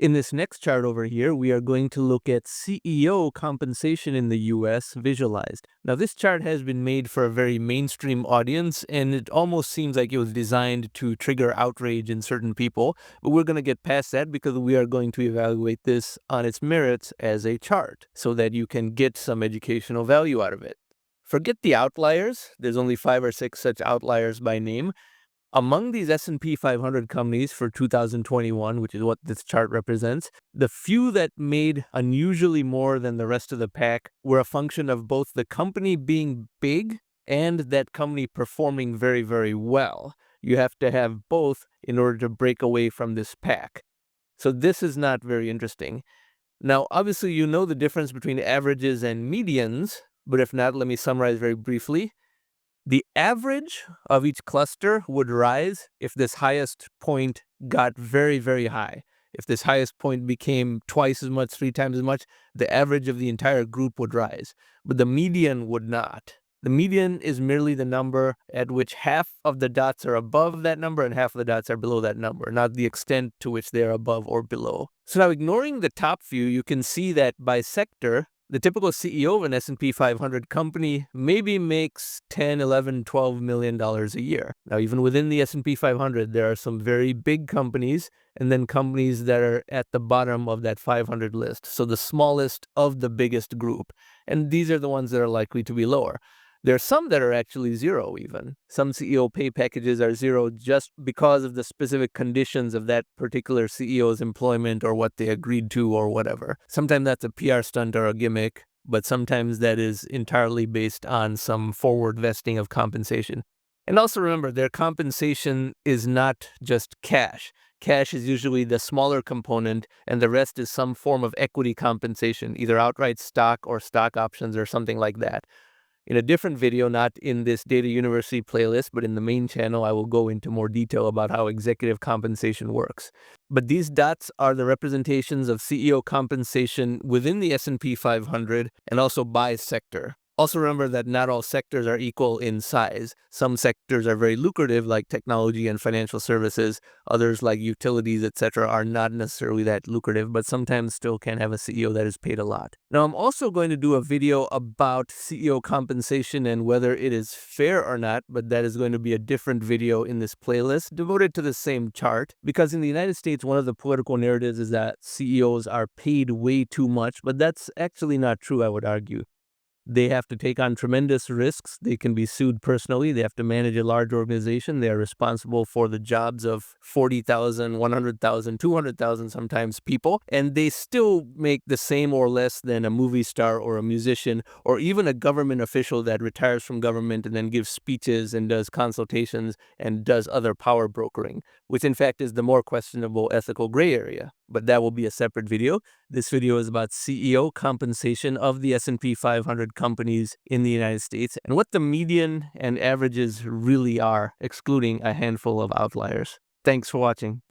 In this next chart over here, we are going to look at CEO compensation in the US visualized. Now, this chart has been made for a very mainstream audience, and it almost seems like it was designed to trigger outrage in certain people. But we're going to get past that because we are going to evaluate this on its merits as a chart so that you can get some educational value out of it. Forget the outliers. There's only 5 or 6 such outliers by name. Among these S&P 500 companies for 2021, which is what this chart represents, the few that made unusually more than the rest of the pack were a function of both the company being big and that company performing very, very well. You have to have both in order to break away from this pack. So this is not very interesting. Now, obviously, you know the difference between averages and medians, but if not, let me summarize very briefly. The average of each cluster would rise if this highest point got very, very high. If this highest point became twice as much, 3 times as much, the average of the entire group would rise. But the median would not. The median is merely the number at which half of the dots are above that number and half of the dots are below that number, not the extent to which they are above or below. So now, ignoring the top view, you can see that by sector, the typical CEO of an S&P 500 company maybe makes $10, $11, $12 million a year. Now, even within the S&P 500, there are some very big companies and then companies that are at the bottom of that 500 list. So the smallest of the biggest group. And these are the ones that are likely to be lower. There are some that are actually zero even. Some CEO pay packages are zero just because of the specific conditions of that particular CEO's employment or what they agreed to or whatever. Sometimes that's a PR stunt or a gimmick, but sometimes that is entirely based on some forward vesting of compensation. And also remember, their compensation is not just cash. Cash is usually the smaller component, and the rest is some form of equity compensation, either outright stock or stock options or something like that. In a different video, not in this Data University playlist, but in the main channel, I will go into more detail about how executive compensation works. But these dots are the representations of CEO compensation within the S&P 500 and also by sector. Also remember that not all sectors are equal in size. Some sectors are very lucrative, like technology and financial services. Others, like utilities, etc., are not necessarily that lucrative, but sometimes still can have a CEO that is paid a lot. Now, I'm also going to do a video about CEO compensation and whether it is fair or not, but that is going to be a different video in this playlist devoted to the same chart, because in the United States, one of the political narratives is that CEOs are paid way too much, but that's actually not true, I would argue. They have to take on tremendous risks. They can be sued personally. They have to manage a large organization. They are responsible for the jobs of 40,000, 100,000, 200,000 sometimes people. And they still make the same or less than a movie star or a musician or even a government official that retires from government and then gives speeches and does consultations and does other power brokering, which in fact is the more questionable ethical gray area. But that will be a separate video. This video is about CEO compensation of the S&P 500 companies in the United States and what the median and averages really are, excluding a handful of outliers. Thanks for watching.